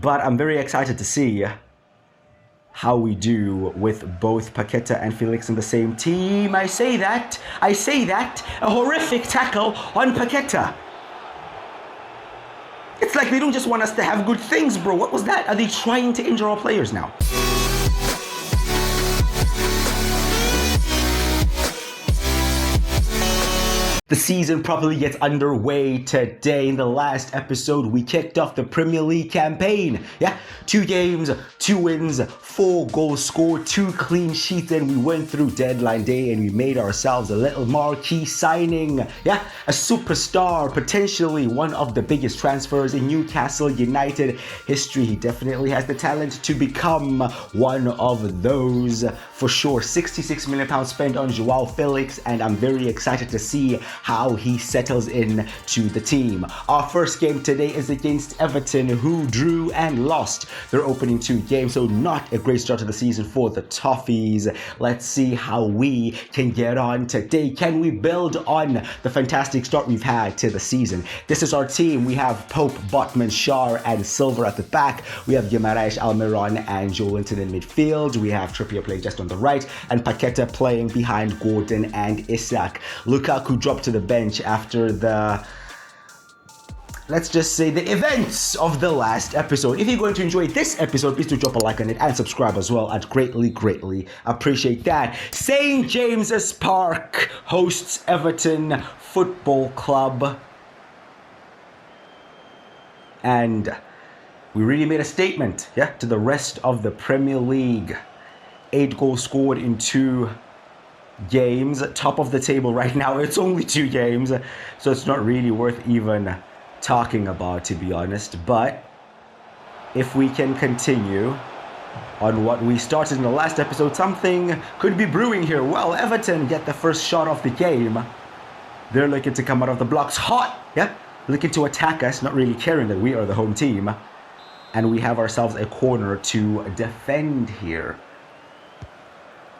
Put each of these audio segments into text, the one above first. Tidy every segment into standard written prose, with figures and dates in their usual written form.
But I'm very excited to see how we do with both Paqueta and Felix in the same team. I say that, a horrific tackle on Paqueta. It's like they don't just want us to have good things, bro. What was that? Are they trying to injure our players now? The season properly gets underway today. In the last episode, we kicked off the Premier League campaign. Yeah, 2 games, 2 wins, 4 goals scored, 2 clean sheets, and we went through deadline day and we made ourselves a little marquee signing. Yeah, a superstar, potentially one of the biggest transfers in Newcastle United history. He definitely has the talent to become one of those for sure. £66 million spent on Joao Felix, and I'm very excited to see how he settles in to the team. Our first game today is against Everton, who drew and lost their opening 2 games, so not a great start to the season for the Toffees. Let's see how we can get on today. Can we build on the fantastic start we've had to the season? This is our team. We have Pope, Botman, Schär, and Silver at the back. We have Guimaraes, Almiron, and Joelinton in midfield. We have Trippier playing just on the right, and Paqueta playing behind Gordon and Eafc. Lukaku dropped to the bench after the, let's just say, the events of the last episode. If you're going to enjoy this episode, please do drop a like on it and subscribe as well. I'd greatly appreciate that. St. James's Park hosts Everton Football Club. And we really made a statement, yeah, to the rest of the Premier League. 8 goals scored in 2 games, top of the table right now. It's only 2 games, so it's not really worth even talking about, to be honest. But if we can continue on what we started in the last episode, something could be brewing here. Well, Everton get the first shot of the game. They're looking to come out of the blocks hot, yeah, looking to attack us, not really caring that we are the home team. And we have ourselves a corner to defend here.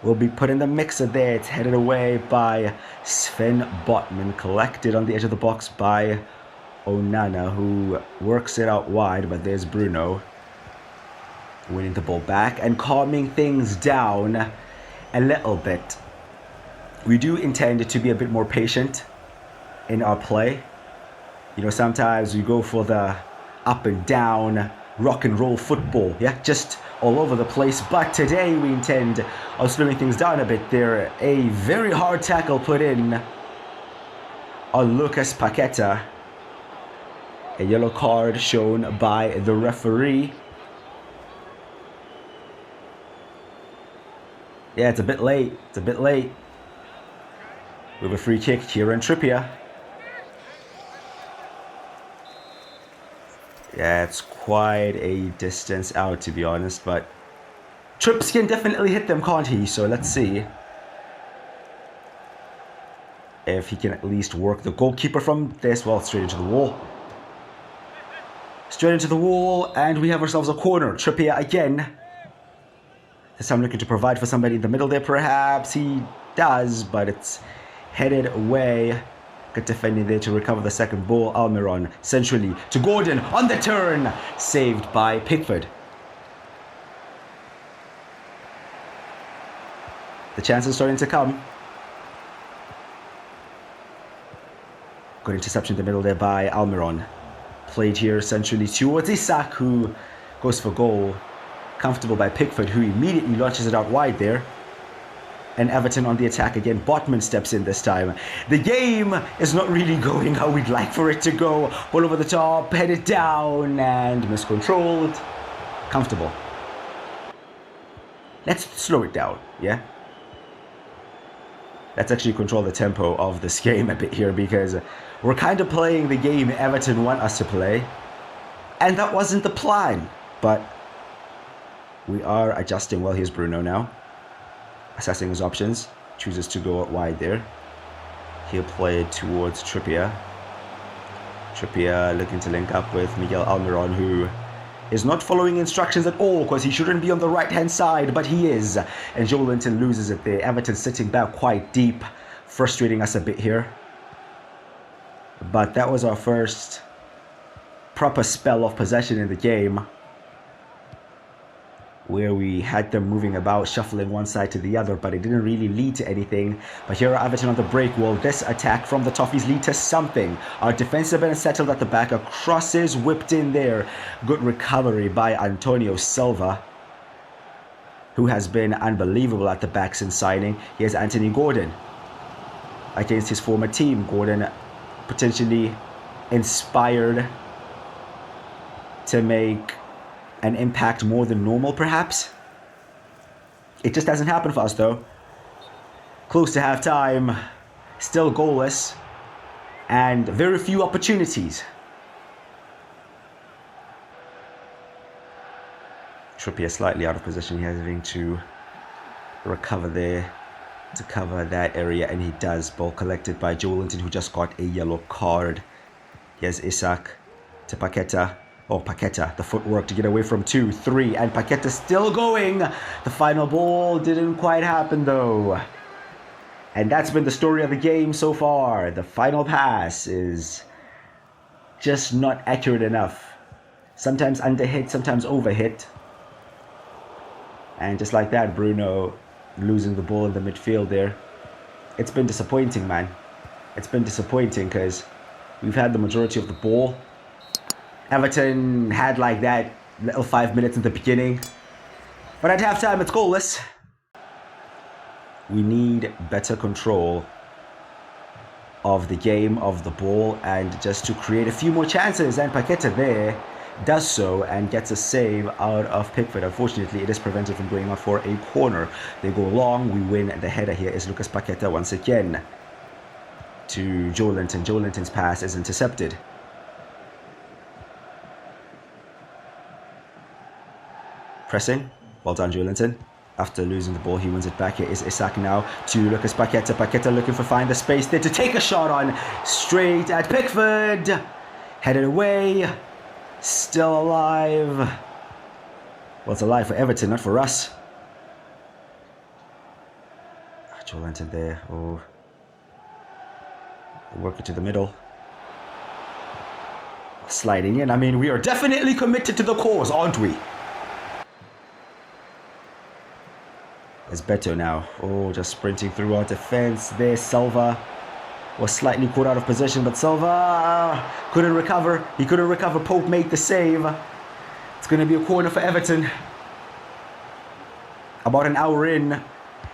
Will be put in the mixer there. It's headed away by Sven Botman, collected on the edge of the box by Onana, who works it out wide, but there's Bruno winning the ball back and calming things down a little bit. We do intend to be a bit more patient in our play. You know, sometimes we go for the up and down rock and roll football, yeah, just all over the place. But today we intend on slowing things down a bit. There, a very hard tackle put in on Lucas Paqueta. A yellow card shown by the referee. Yeah, it's a bit late. We have a free kick here in Trippier. Yeah, it's quite a distance out, to be honest, but Trips can definitely hit them, can't he? So let's see if he can at least work the goalkeeper from this. Well, straight into the wall. Straight into the wall, and we have ourselves a corner. Trippier again. This time looking to provide for somebody in the middle there, perhaps. He does, but it's headed away. Good defending there to recover the second ball. Almiron centrally to Gordon on the turn. Saved by Pickford. The chance is starting to come. Good interception in the middle there by Almiron. Played here centrally towards Eafc, who goes for goal. Comfortable by Pickford, who immediately launches it out wide there. And Everton on the attack again. Botman steps in this time. The game is not really going how we'd like for it to go. Ball over the top, headed down, and miscontrolled. Comfortable. Let's slow it down, yeah? Let's actually control the tempo of this game a bit here, because we're kind of playing the game Everton want us to play. And that wasn't the plan. But we are adjusting. Well, here's Bruno now. Assessing his options, chooses to go out wide there. He'll play it towards Trippier. Trippier looking to link up with Miguel Almiron, who is not following instructions at all, because he shouldn't be on the right hand side, but he is. And Joelinton loses it there. Everton sitting back quite deep, frustrating us a bit here. But that was our first proper spell of possession in the game. where we had them moving about, shuffling one side to the other, but it didn't really lead to anything. But here are Everton on the break. Will this attack from the Toffees lead to something? Our defense have been settled at the back. A cross is whipped in there. Good recovery by Antonio Silva, who has been unbelievable at the back since signing. Here's Anthony Gordon against his former team. Gordon potentially inspired to make an impact more than normal, perhaps. It just hasn't happened for us, though. Close to half-time, still goalless, and very few opportunities. Trippier slightly out of position. He's having to recover there to cover that area, and he does. Ball collected by Joelinton, who just got a yellow card. Here's Eafc to Paqueta. Oh, Paqueta, the footwork to get away from 2, 3, and Paqueta still going. The final ball didn't quite happen, though. And that's been the story of the game so far. The final pass is just not accurate enough. Sometimes underhit, sometimes overhit. And just like that, Bruno losing the ball in the midfield there. It's been disappointing, man. It's been disappointing because we've had the majority of the ball. Everton had like that little 5 minutes in the beginning. But at halftime, it's goalless. We need better control of the game, of the ball, and just to create a few more chances. And Paqueta there does so and gets a save out of Pickford. Unfortunately, it is prevented from going out for a corner. They go long, we win. The header here is Lucas Paqueta once again to Joelinton. Joelinton's pass is intercepted. Pressing. Well done, Joelinton. After losing the ball, he wins it back. Here is Eafc now to Lucas Paqueta. Paqueta looking for find the space there to take a shot on straight at Pickford. Headed away. Still alive. Well, it's alive for Everton, not for us. Joelinton there. Oh. Work it to the middle. Sliding in. I mean, we are definitely committed to the cause, aren't we? It's better now. Oh, just sprinting through our defense. There, Silva was slightly caught out of position, but Silva couldn't recover. He couldn't recover. Pope made the save. It's going to be a corner for Everton. About an hour in,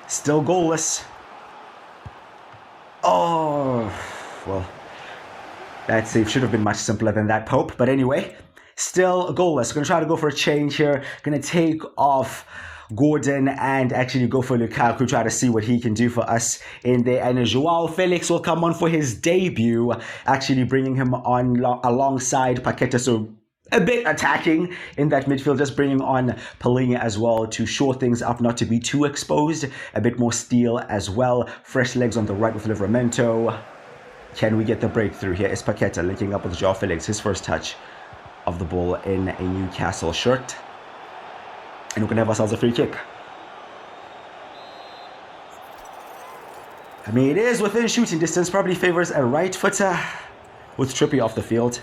still goalless. Oh, well, that save should have been much simpler than that, Pope. But anyway, still goalless. Going to try to go for a change here. Going to take off Gordon and actually go for Lukaku, try to see what he can do for us in there. And Joao Felix will come on for his debut, actually bringing him on alongside Paqueta. So a bit attacking in that midfield, just bringing on Palhinha as well to shore things up, not to be too exposed. A bit more steel as well. Fresh legs on the right with Livramento. Can we get the breakthrough? Here is Paqueta linking up with Joao Felix, his first touch of the ball in a Newcastle shirt. And we're going to have ourselves a free kick. I mean, it is within shooting distance. Probably favors a right footer with Trippier off the field.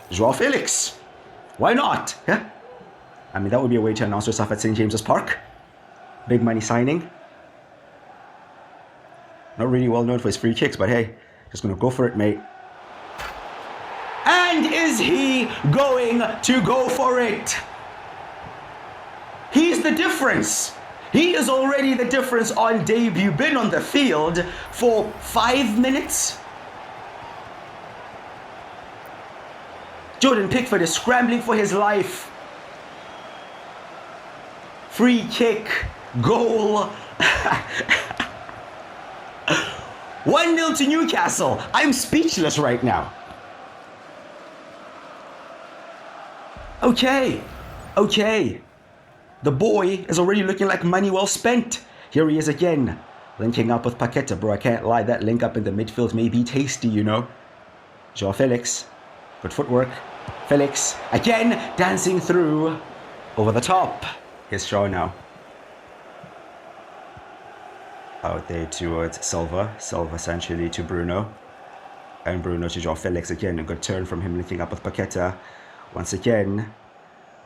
Joao Felix. Why not? Yeah. I mean, that would be a way to announce yourself at St. James's Park. Big money signing. Not really well known for his free kicks, but hey, just going to go for it, mate. And is he going to go for it? He's the difference. He is already the difference on debut. Been on the field for 5 minutes. Jordan Pickford is scrambling for his life. Free kick. Goal. 1-0 to Newcastle. I'm speechless right now. Okay. The boy is already looking like money well spent. Here he is again, linking up with Paqueta. Bro, I can't lie, that link up in the midfield may be tasty, you know. Joao Felix, good footwork. Felix, again, dancing through, over the top. Here's Shaw now. Out there towards Silva. Silva essentially to Bruno. And Bruno to Joao Felix again. A good turn from him linking up with Paqueta. Once again,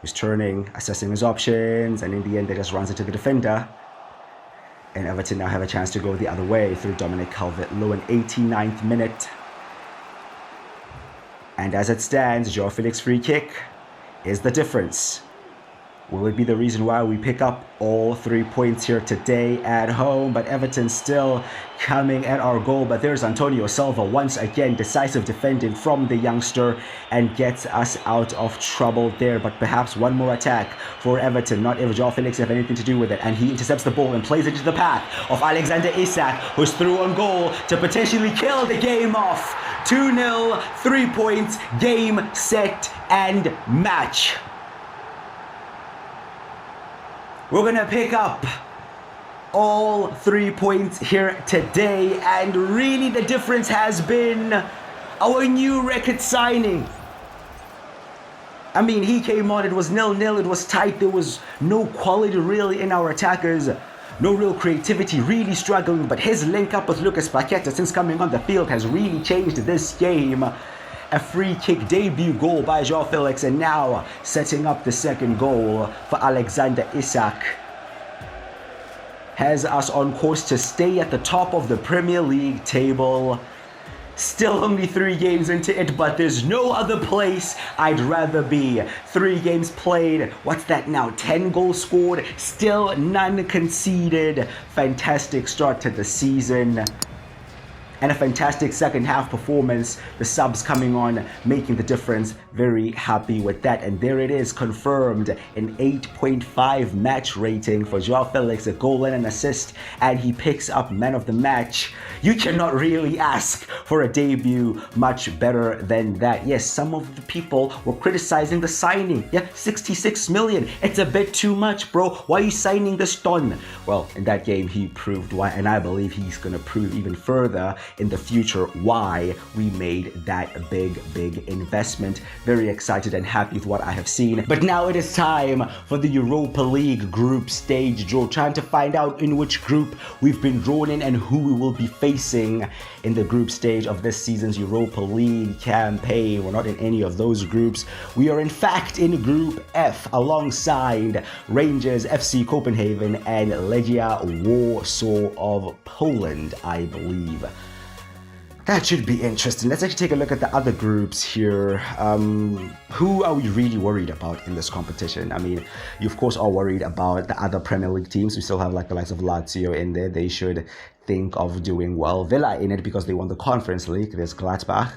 He's turning, assessing his options, and in the end, they just runs into the defender. And Everton now have a chance to go the other way through Dominic Calvert-Lewin, 89th minute. And as it stands, Joao Felix free kick is the difference. Will it be the reason why we pick up all 3 points here today at home? But Everton still coming at our goal. But there's Antonio Silva once again, decisive defending from the youngster and gets us out of trouble there. But perhaps one more attack for Everton, not if Joao Felix have anything to do with it. And he intercepts the ball and plays it into the path of Alexander Isak, who's through on goal to potentially kill the game off. 2-0, 3 points, game, set, and match. We're going to pick up all 3 points here today, and really the difference has been our new record signing. I mean, he came on, it was 0-0, it was tight, there was no quality really in our attackers, no real creativity, really struggling, but his link up with Lucas Paqueta since coming on the field has really changed this game. A free kick debut goal by Joao Felix, and now setting up the second goal for Alexander Isak has us on course to stay at the top of the Premier League table. Still only 3 games into it, but there's no other place I'd rather be. 3 games played, what's that now, 10 goals scored, still none conceded. Fantastic start to the season. And a fantastic second half performance. The subs coming on, making the difference. Very happy with that. And there it is, confirmed. An 8.5 match rating for Joao Felix, a goal and an assist. And he picks up man of the match. You cannot really ask for a debut much better than that. Yes, some of the people were criticizing the signing. Yeah, 66 million. It's a bit too much, bro. Why are you signing this ton? Well, in that game, he proved why. And I believe he's going to prove even further in the future why we made that big investment. Very excited and happy with what I have seen. But now it is time for the Europa League group stage draw, trying to find out in which group we've been drawn in and who we will be facing in the group stage of this season's Europa League campaign. We're not in any of those groups. We are in fact in Group F alongside Rangers, FC Copenhagen and Legia Warsaw of Poland, I believe. That should be interesting. Let's actually take a look at the other groups here. Who are we really worried about in this competition? I mean, you of course are worried about the other Premier League teams. We still have like the likes of Lazio in there. They should think of doing well. Villa in it because they won the Conference League. There's Gladbach.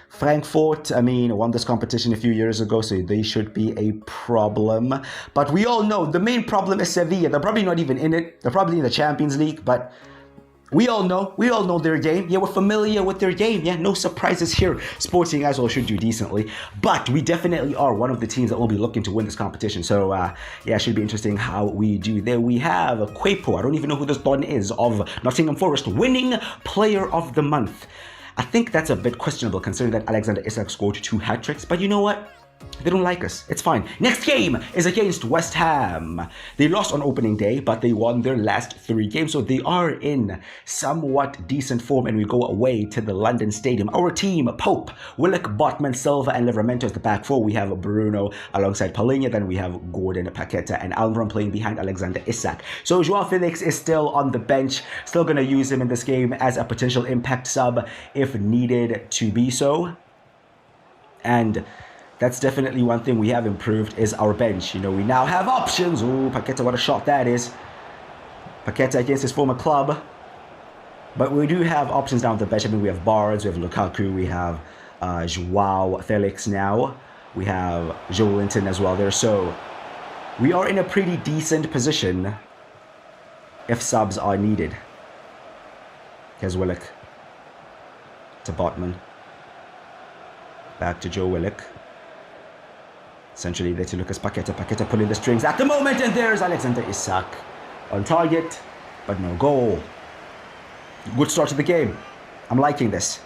Frankfurt, I mean, won this competition a few years ago, so they should be a problem. But we all know the main problem is Sevilla. They're probably not even in it. They're probably in the Champions League, but we all know their game. Yeah, we're familiar with their game. Yeah, no surprises here. Sporting as well should do decently. But we definitely are one of the teams that will be looking to win this competition. So, yeah, it should be interesting how we do. There we have Quapo. I don't even know who this Don is, of Nottingham Forest, winning Player of the Month. I think that's a bit questionable considering that Alexander Isak scored 2 hat-tricks. But you know what? They don't like us. It's fine. Next game is against West Ham. They lost on opening day, but they won their last 3 games. So they are in somewhat decent form, and we go away to the London Stadium. Our team, Pope, Willock, Botman, Silva, and Livramento as the back 4. We have Bruno alongside Palhinha. Then we have Gordon, Paqueta, and Almiron playing behind Alexander Isak. So Joao Felix is still on the bench. Still going to use him in this game as a potential impact sub if needed to be so. And that's definitely one thing we have improved is our bench. You know, we now have options. Oh, Paqueta, what a shot that is. Paqueta against his former club. But we do have options down the bench. I mean, we have Barnes, we have Lukaku, we have Joao Felix now. We have Joelinton as well there. So we are in a pretty decent position if subs are needed. Here's Willock to Botman. Back to Joe Willock. Essentially there to Lucas Paqueta. Paqueta pulling the strings at the moment, and there's Alexander Isak on target, but no goal. Good start to the game. I'm liking this.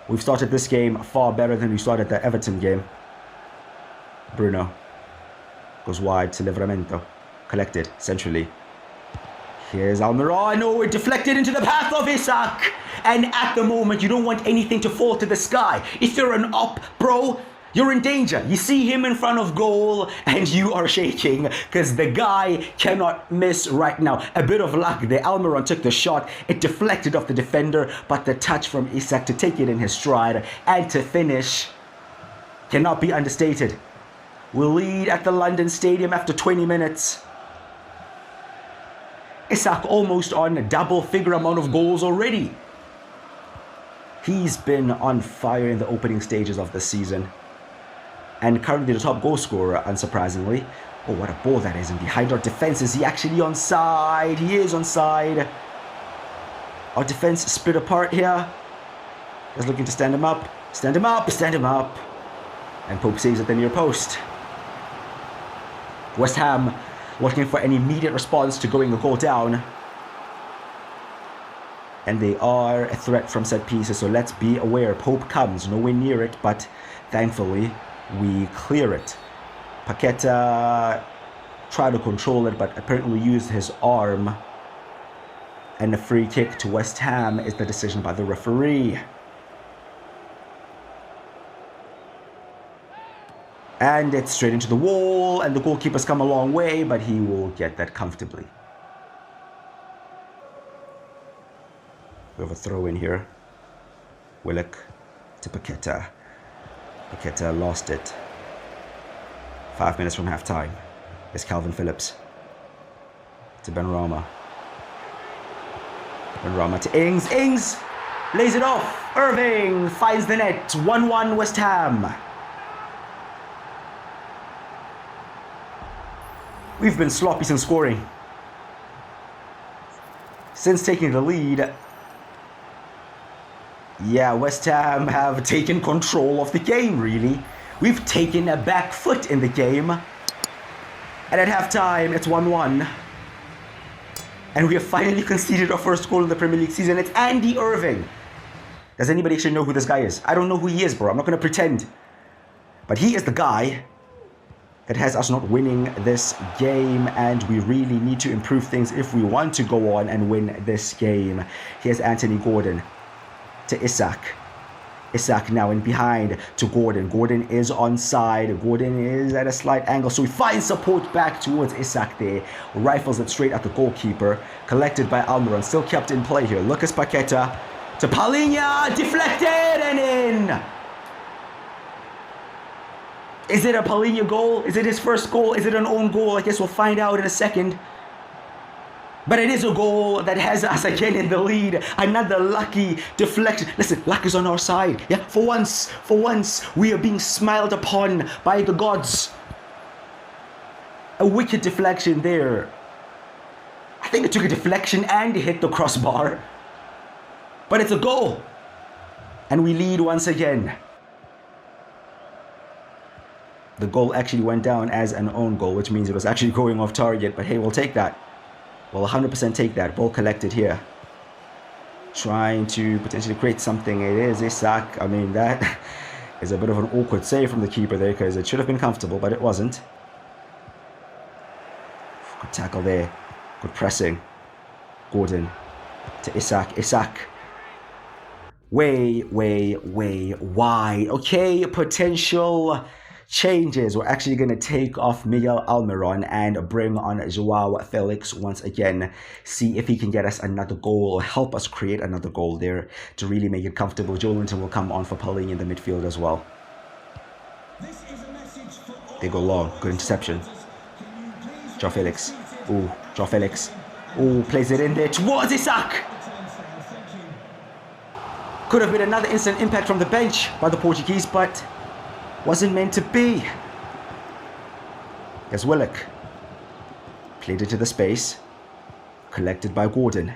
We've started this game far better than we started the Everton game. Bruno goes wide to Livramento. Collected centrally. Here's Almiron. Oh, it deflected into the path of Isak. And at the moment, you don't want anything to fall to the sky. If you're an op, bro, You're in danger. You see him in front of goal and you are shaking because the guy cannot miss right now. A bit of luck there. Almiron took the shot. It deflected off the defender, but the touch from Eafc to take it in his stride and to finish cannot be understated. We'll lead at the London Stadium after 20 minutes. Eafc almost on a double-figure amount of goals already. He's been on fire in the opening stages of the season. And currently the top goal scorer, unsurprisingly. Oh, what a ball that is. And behind our defense, is he actually onside? He is onside. Our defense split apart here. He's looking to stand him up. Stand him up. Stand him up. And Pope saves at the near post. West Ham looking for an immediate response to going a goal down. And they are a threat from set pieces, so let's be aware. Pope comes, nowhere near it, but thankfully we clear it. Paqueta tried to control it, but apparently used his arm. And a free kick to West Ham is the decision by the referee. And it's straight into the wall, and the goalkeeper's come a long way, but he will get that comfortably. We have a throw in here. Willock to Paqueta. Paqueta lost it. 5 minutes from half time. It's Calvin Phillips. To Benrahma. Benrahma to Ings. Ings lays it off. Irving finds the net. 1-1 West Ham. We've been sloppy since scoring. Since taking the lead, yeah, West Ham have taken control of the game, really. We've taken a back foot in the game. And at halftime, it's 1-1. And we have finally conceded our first goal in the Premier League season. It's Andy Irving. Does anybody actually know who this guy is? I don't know who he is, bro. I'm not going to pretend. But he is the guy that has us not winning this game, and we really need to improve things if we want to go on and win this game. Here's Anthony Gordon to Eafc. Eafc now in behind to Gordon. Gordon is onside. Gordon is at a slight angle, so he finds support back towards Eafc there. Rifles it straight at the goalkeeper. Collected by Almiron. Still kept in play here. Lucas Paqueta to Palhinha. Deflected and in. Is it a Palhinha goal? Is it his first goal? Is it an own goal? I guess we'll find out in a second. But it is a goal that has us again in the lead. Another lucky deflection. Listen, luck is on our side. Yeah, for once, we are being smiled upon by the gods. A wicked deflection there. I think it took a deflection and hit the crossbar. But it's a goal. And we lead once again. The goal actually went down as an own goal, which means it was actually going off target. But hey, we'll take that. We'll 100% take that. Ball collected here. Trying to potentially create something. It is Eafc. I mean, that is a bit of an awkward save from the keeper there, because it should have been comfortable, but it wasn't. Good tackle there. Good pressing. Gordon to Eafc. Eafc. Way wide. Okay, potential changes. We're actually going to take off Miguel Almiron and bring on Joao Felix once again. See if he can get us another goal or help us create another goal there to really make it comfortable. Joelinton will come on for Palhinha in the midfield as well. They go long. Good interception. Joao Felix. Ooh, Joao Felix. Ooh, plays it in there towards Eafc. Could have been another instant impact from the bench by the Portuguese, but wasn't meant to be. There's Willock. Played it to the space. Collected by Gordon.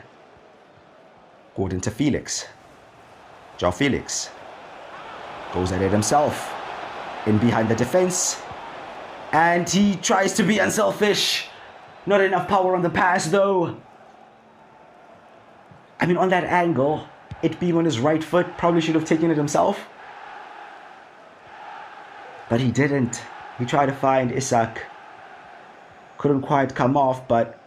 Gordon to Felix. Joao Felix. Goes at it himself. In behind the defense. And he tries to be unselfish. Not enough power on the pass though. I mean, on that angle, it being on his right foot, probably should have taken it himself. But he didn't. He tried to find Eafc. Couldn't quite come off, but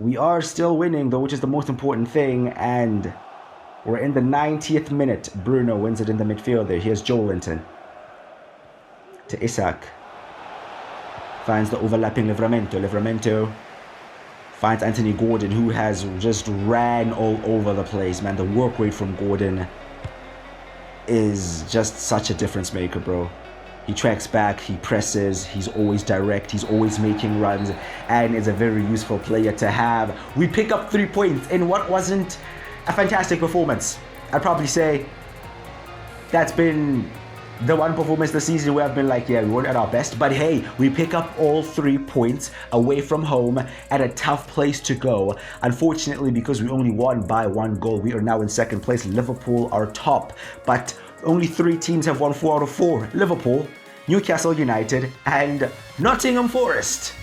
we are still winning though, which is the most important thing. And we're in the 90th minute. Bruno wins it in the midfield there. Here's Joelinton. to Isak. Finds the overlapping Livramento. Livramento finds Anthony Gordon, who has just ran all over the place, man. The work rate from Gordon is just such a difference maker, bro. He tracks back, he presses, he's always direct, he's always making runs, and is a very useful player to have. We pick up 3 points in what wasn't a fantastic performance. I'd probably say that's been the one performance this season where I've been like, yeah, we weren't at our best, but hey, we pick up all 3 points away from home at a tough place to go. Unfortunately, because we only won by 1 goal, we are now in second place. Liverpool are top, but only 3 teams have won 4 out of 4. Liverpool, Newcastle United, and Nottingham Forest.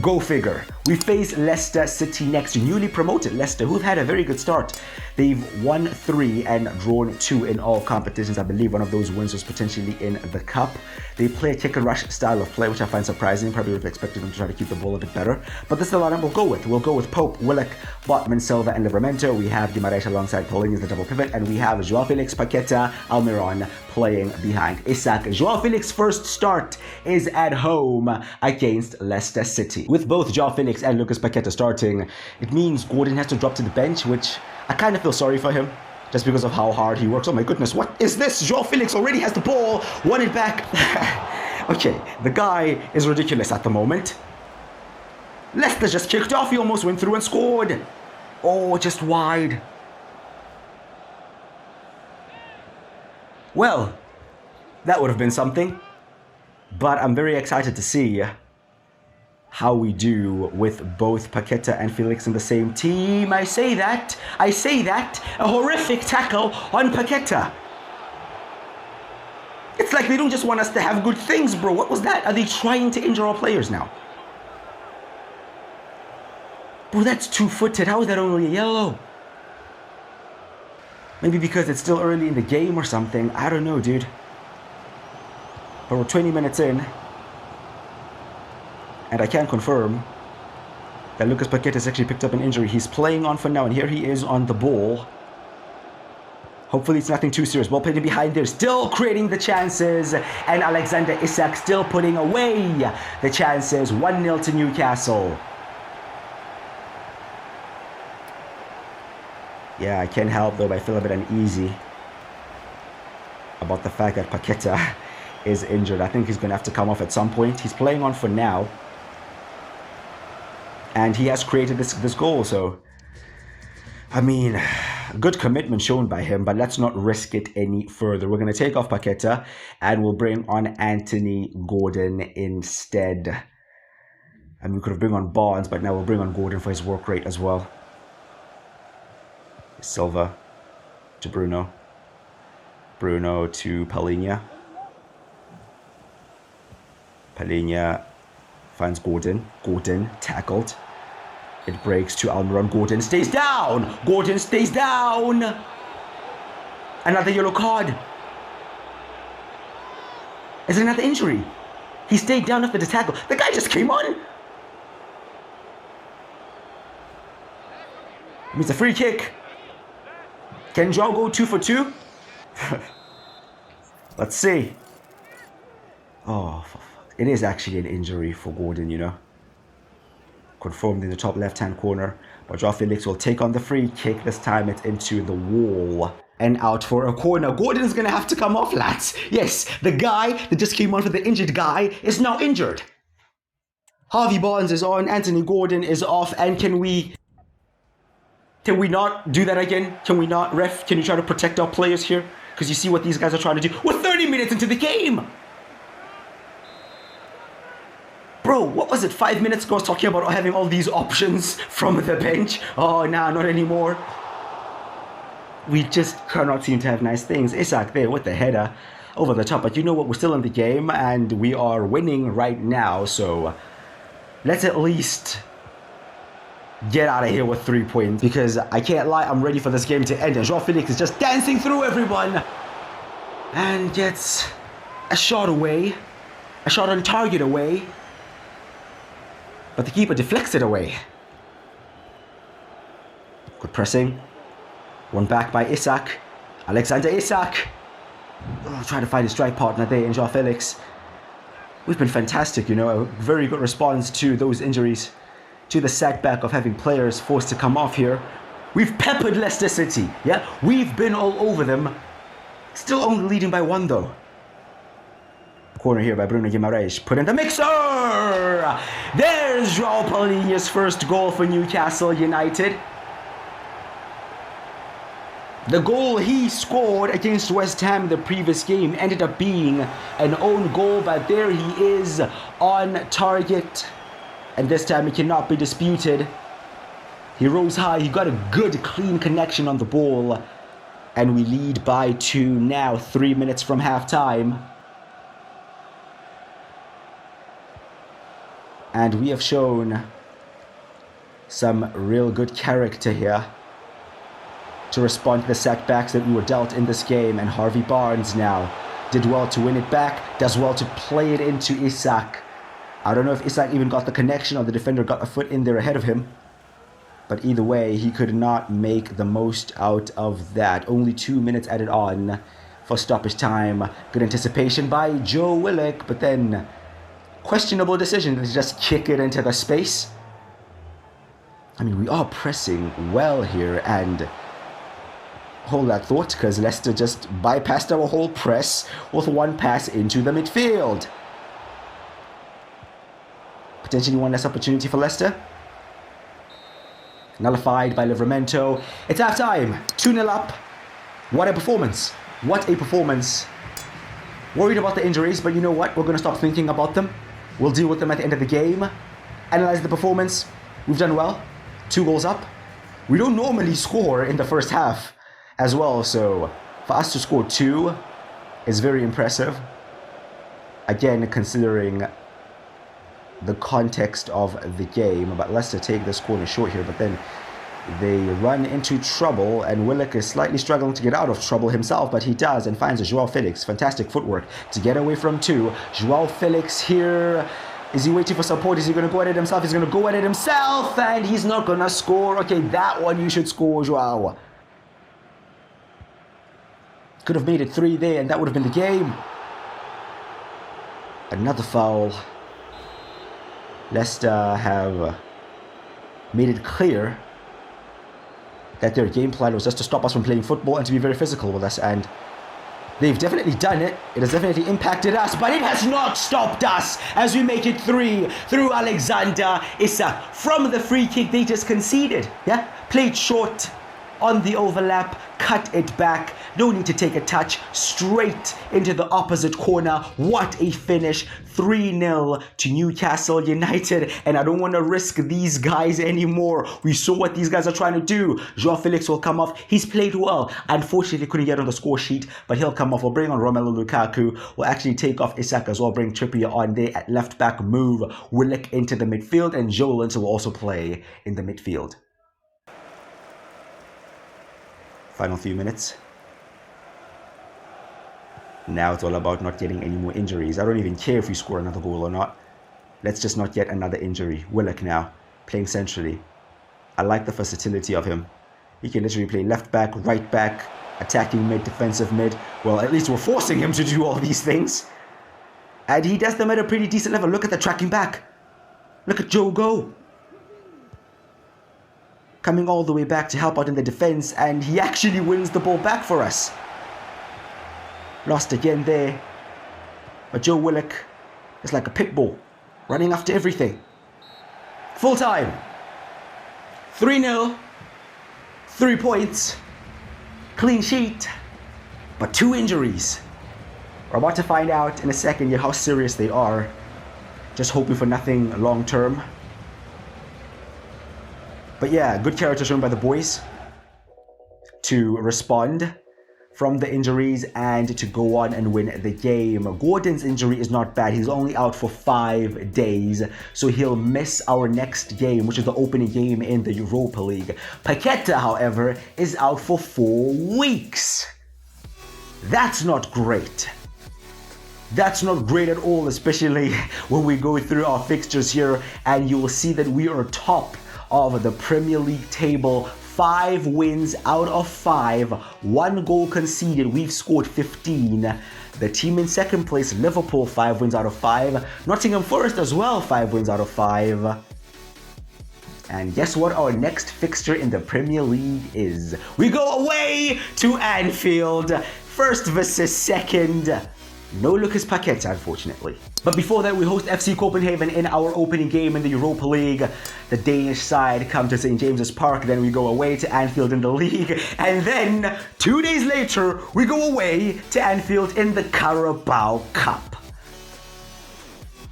Go figure. We face Leicester City next. Newly promoted Leicester, who've had a very good start. They've won 3 and drawn 2 in all competitions. I believe one of those wins was potentially in the Cup. They play a kick and rush style of play, which I find surprising. Probably would have expected them to try to keep the ball a bit better. But this is the lineup we'll go with. We'll go with Pope, Willock, Botman, Silva, and Livramento. We have Di Maria alongside Paulinho as the double pivot. And we have Joao Felix, Paqueta, Almiron playing behind Isak. Joao Felix's first start is at home against Leicester City. With both Joao Felix and Lucas Paqueta starting, it means Gordon has to drop to the bench, which I kind of feel sorry for him, just because of how hard he works. Oh my goodness, what is this? Joao Felix already has the ball, won it back. Okay, the guy is ridiculous at the moment. Leicester just kicked off, he almost went through and scored. Oh, just wide. Well, that would have been something, but I'm very excited to see how we do with both Paqueta and Felix in the same team. I say that, a horrific tackle on Paqueta. It's like they don't just want us to have good things, bro. What was that? Are they trying to injure our players now? Bro, that's 2-footed. How is that only a yellow? Maybe because it's still early in the game or something. I don't know, dude. But we're 20 minutes in. And I can confirm that Lucas Paqueta has actually picked up an injury. He's playing on for now, and here he is on the ball. Hopefully it's nothing too serious. Ball playing behind there, still creating the chances. And Alexander Isak still putting away the chances. 1-0 to Newcastle. Yeah, I can't help though, but I feel a bit uneasy about the fact that Paqueta is injured. I think he's going to have to come off at some point. He's playing on for now. And he has created this goal, so I mean, good commitment shown by him, but let's not risk it any further. We're going to take off Paqueta and we'll bring on Anthony Gordon instead. I mean, we could have bring on Barnes, but now we'll bring on Gordon for his work rate as well. Silva to Bruno. Bruno to Paulinho. Paulinho finds Gordon. Gordon tackled. It breaks to Almiron. Gordon stays down. Gordon stays down. Another yellow card. Is it another injury? He stayed down after the tackle. The guy just came on. It's a free kick. Can Joao go 2 for 2? Let's see. Oh, it is actually an injury for Gordon, you know. Confirmed in the top left-hand corner. But Joao Felix will take on the free kick. This time it's into the wall. And out for a corner. Gordon's going to have to come off, lads. Yes, the guy that just came on for the injured guy is now injured. Harvey Barnes is on. Anthony Gordon is off. And can we not do that again? Can we not, ref? Can you try to protect our players here? Because you see what these guys are trying to do. We're 30 minutes into the game. Bro, what was it 5 minutes ago? I was talking about having all these options from the bench. Oh, nah, not anymore. We just cannot seem to have nice things. Isak there with the header over the top. But you know what? We're still in the game and we are winning right now. So let's at least get out of here with 3 points. Because I can't lie, I'm ready for this game to end. And Joao Felix is just dancing through everyone. And gets a shot away. A shot on target away. But the keeper deflects it away. Good pressing. One back by Isak. Alexander Isak. Oh, trying to find his strike partner there in Joao Felix. we've been fantastic, a very good response to those injuries, to the setback of having players forced to come off here. We've peppered Leicester City, yeah? We've been all over them. Still only leading by 1 though. Corner here by Bruno Guimaraes, put in the mixer! There's Joao Felix's first goal for Newcastle United. The goal he scored against West Ham the previous game ended up being an own goal, but there he is on target. And this time it cannot be disputed. He rose high, he got a good clean connection on the ball. And we lead by 2 now, 3 minutes from half-time. And we have shown some real good character here to respond to the setbacks that we were dealt in this game. And Harvey Barnes now did well to win it back, does well to play it into Eafc. I don't know if Eafc even got the connection or the defender got a foot in there ahead of him. But either way, he could not make the most out of that. Only 2 minutes added on for stoppage time. Good anticipation by Joao Felix, but then questionable decision to just kick it into the space. I mean, we are pressing well here, and hold that thought, because Leicester just bypassed our whole press with one pass into the midfield. Potentially one less opportunity for Leicester. Nullified by Livramento. It's half time. 2-0 up. What a performance. What a performance. Worried about the injuries, but you know what? We're going to stop thinking about them. We'll deal with them at the end of the game. Analyze the performance. We've done well. 2 goals up. We don't normally score in the first half as well, so for us to score 2 is very impressive. Again, considering the context of the game, but Leicester take this corner short here, but then they run into trouble, and Willock is slightly struggling to get out of trouble himself, but he does and finds a Joao Felix. Fantastic footwork to get away from 2. Joao Felix here. Is he waiting for support? Is he going to go at it himself? He's going to go at it himself, and he's not going to score. Okay, that one you should score, Joao. Could have made it 3 there, and that would have been the game. Another foul. Leicester have made it clear that their game plan was just to stop us from playing football and to be very physical with us, and they've definitely done it. It has definitely impacted us, but it has not stopped us as we make it 3 through Alexander Isak. From the free kick they just conceded, yeah? Played short on the overlap, cut it back, no need to take a touch, straight into the opposite corner. What a finish. 3-0 to Newcastle United, and I don't want to risk these guys anymore. We saw what these guys are trying to do. Joao Felix will come off. He's played well. Unfortunately, couldn't get on the score sheet, but he'll come off. We'll bring on Romelu Lukaku. We'll actually take off Isak as well, bring Trippier on there at left back, move Willock into the midfield, and Joe Linton will also play in the midfield. Final few minutes. Now it's all about not getting any more injuries. I don't even care if we score another goal or not. Let's just not get another injury. Willock now, playing centrally. I like the versatility of him. He can literally play left back, right back, attacking mid, defensive mid. Well, at least we're forcing him to do all these things. And he does them at a pretty decent level. Look at the tracking back. Look at Joe go. Coming all the way back to help out in the defense, and he actually wins the ball back for us. Lost again there. But Joe Willock is like a pit bull, running after everything. Full time. 3-0. 3 points. Clean sheet. But 2 injuries. We're about to find out in a second how serious they are. Just hoping for nothing long term. But yeah, good character shown by the boys to respond from the injuries and to go on and win the game. Gordon's injury is not bad. He's only out for 5 days, so he'll miss our next game, which is the opening game in the Europa League. Paqueta, however, is out for 4 weeks. That's not great. That's not great at all, especially when we go through our fixtures here, and you will see that we are top of the Premier League table. 5 wins out of 5, 1 goal conceded. We've scored 15. The team in second place, Liverpool, 5 wins out of 5. Nottingham Forest as well, 5 wins out of 5. And guess what our next fixture in the Premier League is? We go away to Anfield. First versus second. No Lucas Paqueta, unfortunately. But before that, we host FC Copenhagen in our opening game in the Europa League. The Danish side come to St. James's Park, then we go away to Anfield in the league. And then, 2 days later, we go away to Anfield in the Carabao Cup.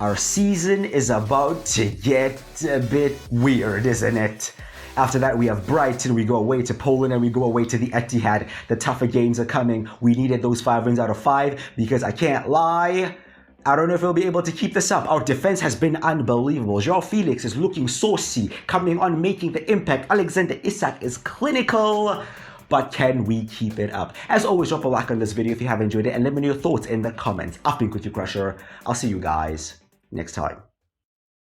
Our season is about to get a bit weird, isn't it? After that, we have Brighton, we go away to Poland, and we go away to the Etihad. The tougher games are coming. We needed those 5 wins out of 5 because I can't lie, I don't know if we'll be able to keep this up. Our defense has been unbelievable. Joao Felix is looking saucy, coming on, making the impact. Alexander Isak is clinical. But can we keep it up? As always, drop a like on this video if you have enjoyed it, and let me know your thoughts in the comments. I've been Cookie Crusher. I'll see you guys next time.